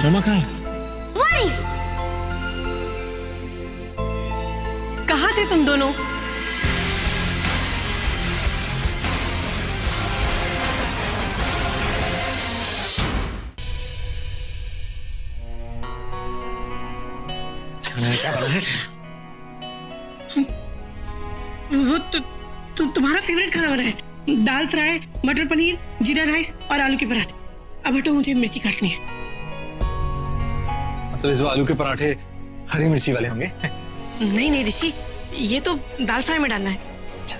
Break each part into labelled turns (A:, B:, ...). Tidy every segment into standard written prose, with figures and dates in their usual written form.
A: मम्मा कहाँ है?
B: वही।
C: कहाँ थे तुम दोनों?
A: खाने में क्या बना है?
C: वो तुम्हारा फेवरेट खाना बना है, दाल फ्राई, मटर पनीर, जीरा राइस और आलू के पराठे। अब हटो, मुझे मिर्ची काटनी है।
A: मतलब इस आलू के पराठे हरी मिर्ची वाले होंगे?
C: नहीं नहीं ऋषि, ये तो दाल फ्राई में डालना है।
A: अच्छा।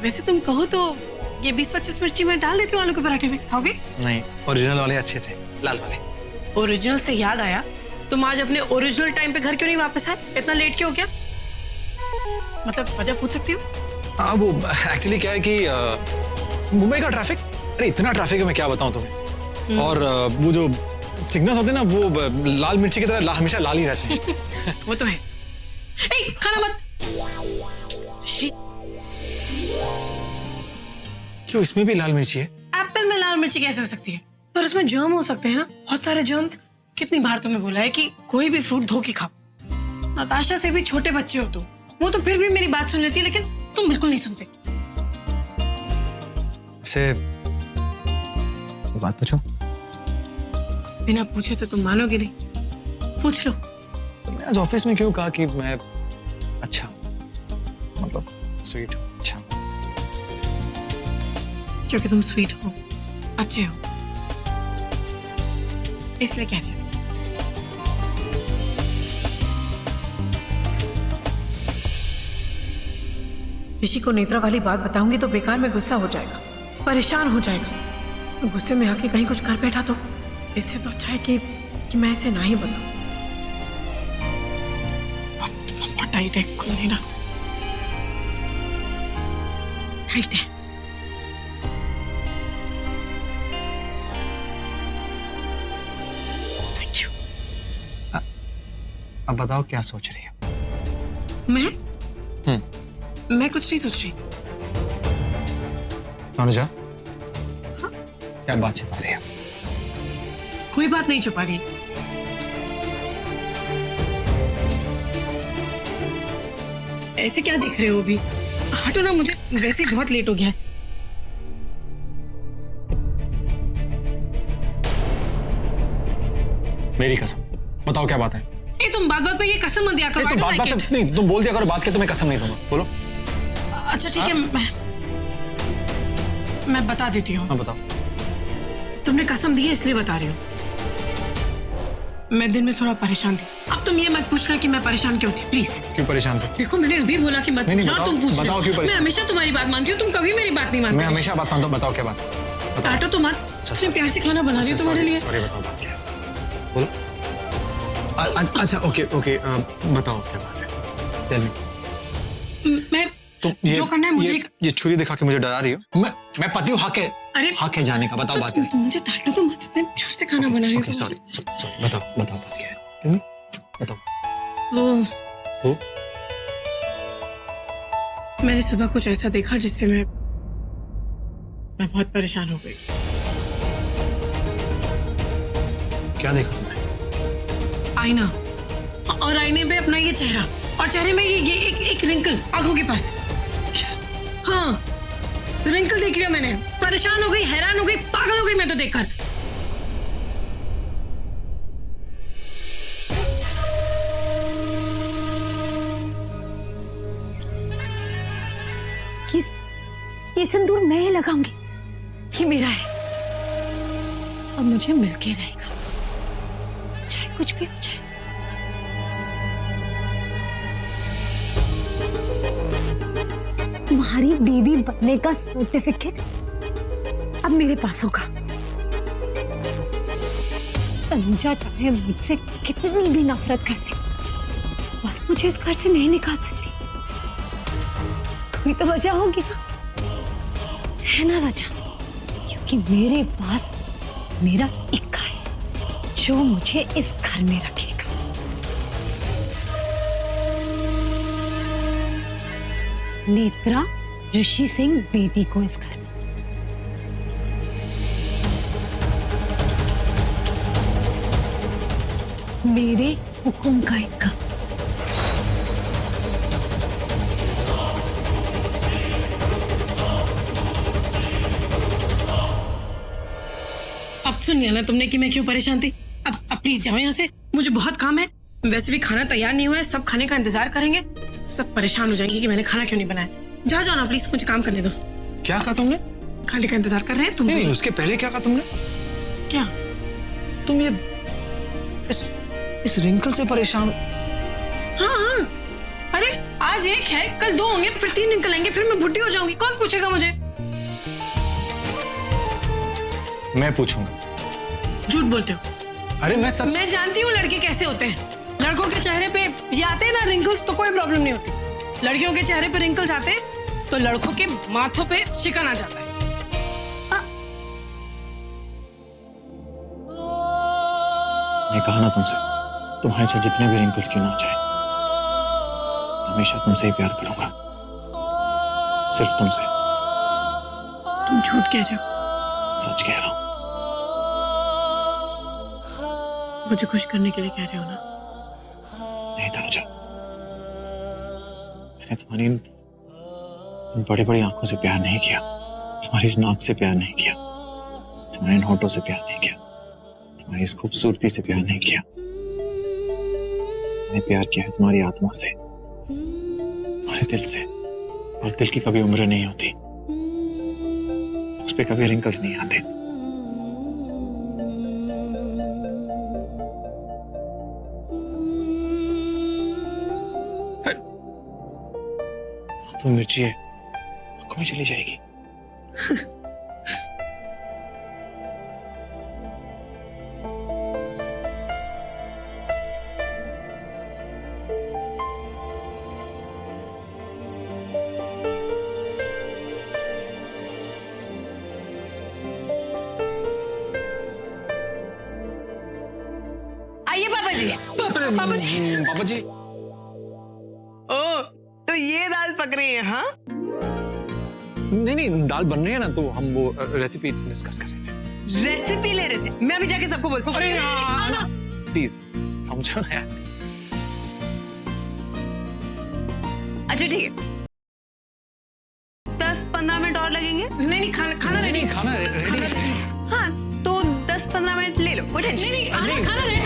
C: वैसे तुम कहो तो ये 20-25 मिर्ची में डाल देती हूँ आलू के पराठे में, खाओगे?
A: नहीं, ओरिजिनल वाले अच्छे थे, लाल वाले।
C: ओरिजिनल से याद आया, तुम आज अपने ओरिजिनल टाइम पे घर क्यों नहीं वापस आए? इतना लेट क्यों हो गया? मतलब वजह पूछ सकती हो?
A: हाँ, वो एक्चुअली क्या है कि मुंबई का ट्रैफिक, अरे इतना ट्रैफिक है, मैं क्या बताऊं तुम्हें। और वो जो सिग्नल होते हैं ना, वो लाल मिर्ची की तरह हमेशा लाल ही रहते हैं।
C: वो तो है। ए, खाना मत। ऋषि,
A: क्यों, इसमें भी लाल मिर्ची है?
C: एप्पल में लाल मिर्ची कैसे हो सकती है? पर उसमें जर्म हो सकते हैं ना, बहुत सारे जर्म्स। कितनी बार तुम्हें बोला है कि कोई भी फ्रूट धो के खाओ। नताशा से भी छोटे बच्चे हो तुम, वो तो फिर भी मेरी बात सुन लेती है, लेकिन तुम बिल्कुल नहीं सुनते।
A: से बात पूछो।
C: बिना पूछे तो तुम मानोगे नहीं। पूछ लो।
A: मैं आज ऑफिस में क्यों कहा कि मैं अच्छा, मतलब स्वीट हूँ, अच्छा।
C: क्योंकि तुम स्वीट हो, अच्छे हो, इसलिए कह दिया। ऋषि को नेत्रा वाली बात बताऊंगी तो बेकार में गुस्सा हो जाएगा, परेशान हो जाएगा। गुस्से में आके कहीं कुछ कर बैठा तो इससे तो अच्छा है कि मैं इसे ना ही बताऊं। अब टाइट है, खुल नहीं ना, टाइट है। Thank you.
A: अब बताओ क्या सोच रही हो?
C: मैं मैं कुछ नहीं सोच रही।
A: अनुजा,
C: हाँ?
A: क्या बात छिपा रही है?
C: कोई बात नहीं छुपा रही। ऐसे क्या देख रहे हो अभी? हटो ना, मुझे वैसे ही बहुत लेट हो गया है।
A: मेरी कसम, बताओ क्या बात है?
C: ए, तुम बात बात पे ये कसम मत दिया करो।
A: तो बात बात नहीं, तुम बोल दिया करो बात के, तो मैं कसम नहीं दूंगा। बोलो।
C: अच्छा ठीक है, मैं बता देती हूँ।
A: हाँ बताओ।
C: तुमने कसम दी है इसलिए बता रही हूँ। मैं दिन में थोड़ा परेशान थी। अब तुम ये मत पूछना कि मैं परेशान क्यों थी, प्लीज।
A: क्यों परेशान थे?
C: देखो, मैंने अभी बोला कि मत पूछना, तुम पूछ रहे हो। मैं हमेशा तुम्हारी बात मानती हूँ, तुम कभी मेरी बात नहीं मानते।
A: मैं हमेशा बात मानता हूँ, बताओ क्या बात?
C: डांटो तो मत, सिर्फ प्यार से खाना बना रही हूँ तुम्हारे लिए।
A: सॉरी, बताओ बात क्या है? बोलो। अच्छा ओके, बताओ क्या बात है? Tell me.
C: मैं
A: तो
C: जो करना है मुझे।
A: ये छुरी दिखा के मुझे डरा रही हो? मैं पति हूँ, हक है।
C: अरे
A: हक है जाने का, बताओ बात क्या है?
C: मुझे डांटो तो मत, इतने प्यार से खाना बना रही हूँ।
A: सॉरी, बताओ बात क्या है? बताओ।
C: वो मैंने सुबह कुछ ऐसा देखा जिससे मैं बहुत परेशान हो गई।
A: क्या देखा तुमने?
C: आईना, और आईने पे अपना ये चेहरा, और चेहरे में ये एक रिंकल आंखों के पास। हाँ, रिंकल देख लिया मैंने। परेशान हो गई, हैरान हो गई, पागल हो गई मैं तो देखकर।
B: ये सिंदूर मैं ही लगाऊंगी, ये मेरा है और मुझे मिलके रहेगा, चाहे कुछ भी हो जाए। तुम्हारी बीवी बनने का सर्टिफिकेट अब मेरे पास होगा। तनुजा चाहे मुझसे कितनी भी नफरत कर ले, और मुझे इस घर से नहीं निकाल सकती। कोई तो वजह होगी ना, है ना वजह? क्योंकि मेरे पास मेरा इक्का है जो मुझे इस घर में रखेगा। नेत्रा ऋषि सिंह बेदी को इस घर में। मेरे हुक्म का एक कप।
C: अब सुन लिया ना तुमने कि मैं क्यों परेशान थी। अब प्लीज जाओ यहाँ से, मुझे बहुत काम है। वैसे भी खाना तैयार नहीं हुआ है, सब खाने का इंतजार करेंगे। सब परेशान हो जाएंगे कि मैंने खाना क्यों नहीं बनाया। जाओ जाओ ना प्लीज, मुझे काम करने दो।
A: क्या कहा तुमने?
C: खाने का इंतजार कर रहे हैं तुम।
A: नहीं, उसके पहले क्या कहा तुमने?
C: क्या?
A: तुम ये इस रिंकल से परेशान?
C: हाँ, अरे आज एक है, कल 2 होंगे, फिर 3 निकल आएंगे, फिर मैं बुढ़ी हो जाऊंगी। कौन पूछेगा मुझे?
A: मैं पूछूंगा।
C: झूठ बोलते हो।
A: अरे मैं सच।
C: मैं जानती हूँ लड़के कैसे होते हैं। लड़कों के चेहरे पे ये आते हैं ना रिंकल्स, तो कोई प्रॉब्लम नहीं होती। लड़कियों के चेहरे पे रिंकल्स आते हैं तो लड़कों के माथों पे शिकन आ जाता है।
A: मैं कहा ना तुमसे, तुम्हारे साथ जितने भी रिंकल्स क्यों ना हो जाए, हमेशा तुमसे ही प्यार करूंगा, सिर्फ तुमसे।
C: तुम झूठ कह रहे हो।
A: सच कह रहा हूं।
C: मुझे खुश करने के लिए कह रहे हो ना?
A: नहीं तनुजा, मैंने तुम्हारी बड़े बड़ी आंखों से प्यार नहीं किया, तुम्हारी इस नाक से प्यार नहीं किया, तुम्हारे इन होठों से प्यार नहीं किया, तुम्हारी इस खूबसूरती से प्यार नहीं किया। मैंने प्यार किया है तुम्हारी आत्मा से, तुम्हारे दिल से। और दिल की कभी उम्र नहीं होती, उस पे कभी रिंकल्स नहीं आते। तो मिर्ची है, आंखों में चली जाएगी।
D: आइए पापा जी।
C: पापा जी।
A: पापा जी।
D: ओ, तो ये दाल पक रही है? हाँ,
A: नहीं नहीं, दाल बन रही है ना, तो हम वो रेसिपी डिस्कस कर रहे थे।
D: रेसिपी ले रहे थे। मैं अभी जाके सबको बोलता हूँ।
A: अरे यार, प्लीज समझो ना यार।
D: अच्छा ठीक है, 10-15 मिनट और लगेंगे।
C: नहीं, खाना रेडी।
A: नहीं, खाना रेडी है।
D: हाँ, तो 10-15 मिनट ले लो, कोई टेंशन
C: नहीं, खाना रेडी।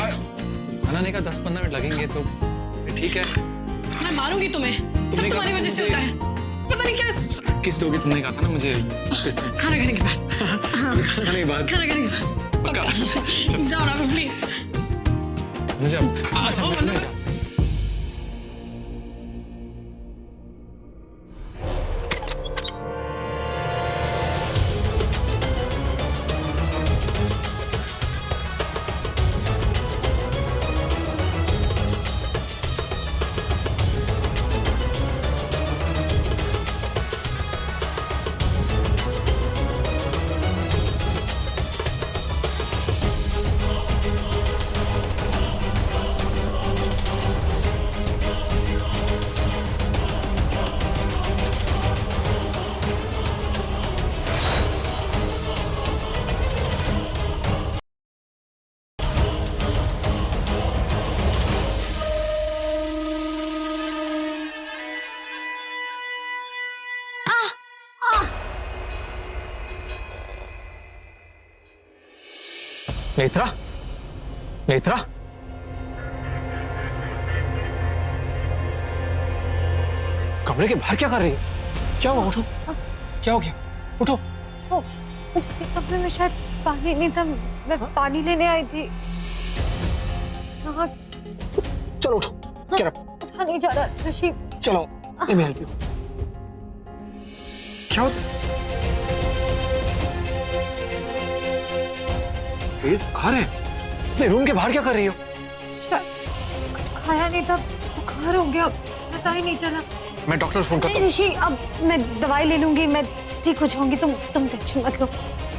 A: खाना नहीं का 10-15 मिनट लगेंगे तो ठीक है।
C: मैं मारूंगी तुम्हें, सब तुम्हारी वजह से होता है। पता नहीं क्या
A: किस दोगे? तुमने कहा था ना मुझे
C: खाना खाने के बाद।
A: खाने के बाद।
C: खाना खाने के बाद
A: पक्का।
C: जाओ ना प्लीज।
A: मुझे अच्छा मैं जा। नेत्रा, नेत्रा, कमरे के बाहर क्या कर रही है? क्या हुआ? उठो। क्या हो गया? उठो।
B: कमरे में शायद पानी नहीं था, मैं पानी लेने आई थी।
A: चलो उठो। क्या
B: उठा नहीं जा रहा ऋषि।
A: चलो, let me help you। क्या होता? ये बुखार है? नहीं, रूम के बाहर क्या कर रही हो?
B: शायद कुछ खाया नहीं था, बुखार हो गया, पता ही नहीं चला।
A: मैं डॉक्टर फोन करता
B: नहीं
A: हूँ।
B: ऋषि, अब मैं दवाई ले लूंगी, मैं ठीक हो जाऊंगी, तुम टेंशन मत लो।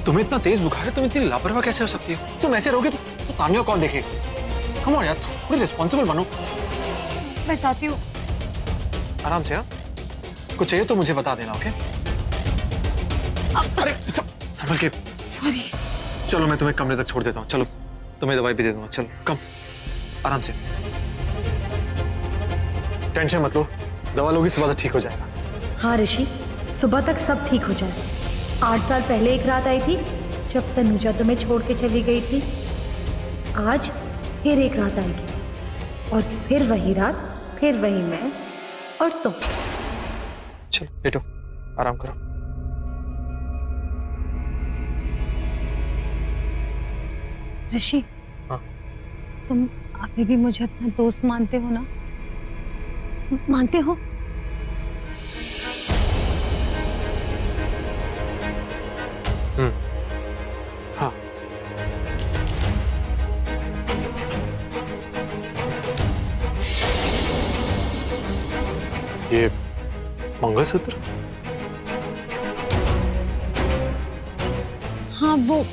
A: तुम्हें इतना तेज बुखार है, तुम इतनी लापरवाह कैसे हो सकती हो? तुम ऐसे रहोगे तो तानिया कौन देखेगा? कम ऑन यार, थोड़ी रिस्पॉन्सिबल बनो।
B: मैं चाहती हूँ।
A: आराम से। हाँ, कुछ चाहिए तो मुझे बता देना, ओके? अरे संभल के।
B: सॉरी।
A: चलो मैं तुम्हें कमरे तक छोड़ देता हूँ। चलो तुम्हें दवाई भी दे दूंगा। चलो कम। आराम से, टेंशन मत लो, दवा लोगी सुबह तक ठीक हो जाएगा।
B: हाँ ऋषि, सुबह तक सब ठीक हो जाए। 8 साल पहले एक रात आई थी जब तनुजा तुम्हें छोड़ के चली गई थी। आज फिर एक रात आएगी और फिर वही रात, फिर वही मैं और तुम।
A: चलो लेटो, आराम करो।
B: ऋषि,
A: हाँ?
B: तुम अभी भी मुझे अपना दोस्त मानते हो ना? मानते हो?
A: हाँ। ये मंगलसूत्र?
B: हाँ, वो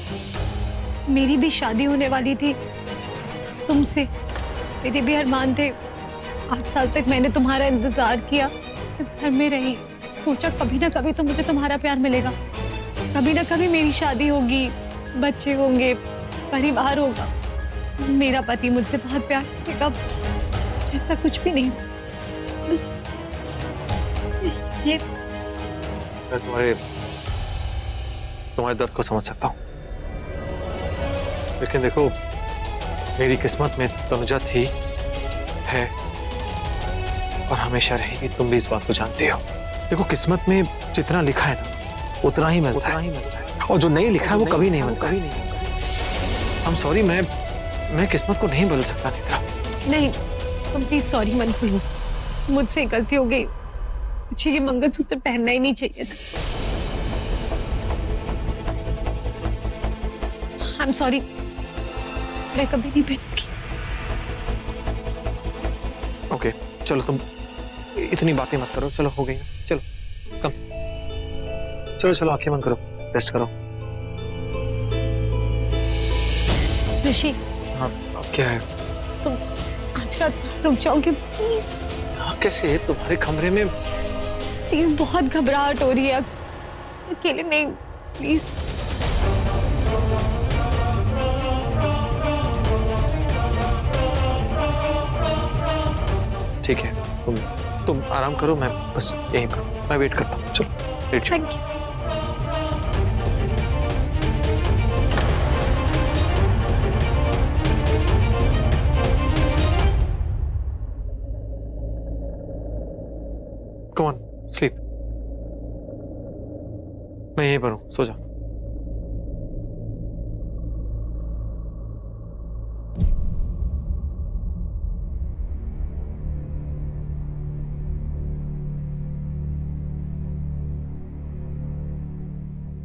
B: मेरी भी शादी होने वाली थी तुमसे, मेरे भी अरमान थे। 8 साल तक मैंने तुम्हारा इंतजार किया, इस घर में रही, सोचा कभी ना कभी तो मुझे तुम्हारा प्यार मिलेगा, कभी ना कभी मेरी शादी होगी, बच्चे होंगे, परिवार होगा, मेरा पति मुझसे बहुत प्यार करेगा। ऐसा कुछ भी नहीं, बस ये
A: मैं तुम्हारे दर्द को समझ सकता हूँ, लेकिन देखो मेरी किस्मत में तनुजा थी, है और हमेशा रहेगी। तुम भी इस बात को जानती हो। देखो किस्मत में जितना लिखा है ना उतना ही मिलता है, और जो नहीं लिखा है वो कभी नहीं मिलता। I'm sorry, मैं किस्मत को नहीं बदल सकता नेत्रा।
B: नहीं, तुम प्लीज सॉरी मत बोलो, मुझसे गलती हो गई, मुझे ये मंगलसूत्र पहनना ही नहीं चाहिए था। I'm sorry, मैं कभी नहीं पहनूंगी।
A: ओके चलो, तुम इतनी बातें मत करो, चलो हो गई ना, चलो कम, चलो चलो आंखें बंद करो, रेस्ट करो।
B: ऋषि,
A: हाँ अब क्या है?
B: तुम आज रात रुक जाओगे प्लीज?
A: हाँ कैसे? तुम्हारे कमरे में?
B: प्लीज, बहुत घबराहट हो रही है, अकेले नहीं, प्लीज।
A: ठीक है, तुम आराम करो, मैं बस यहीं पर मैं वेट करता हूँ। चलो wait.
B: Thank you.
A: Come on, sleep. मैं यहीं पर हूँ, सो जा।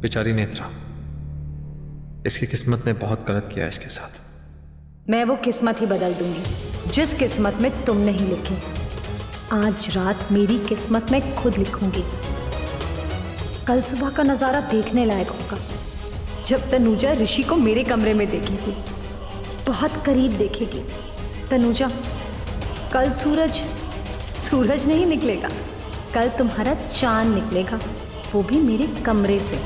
A: बेचारी नेत्रा, इसकी किस्मत ने बहुत गलत किया इसके साथ।
B: मैं वो किस्मत ही बदल दूंगी जिस किस्मत में तुम नहीं लिखी। आज रात मेरी किस्मत में खुद लिखूंगी। कल सुबह का नजारा देखने लायक होगा, जब तनुजा ऋषि को मेरे कमरे में देखेगी, बहुत करीब देखेगी। तनुजा, कल सूरज नहीं निकलेगा, कल तुम्हारा चांद निकलेगा, वो भी मेरे कमरे से।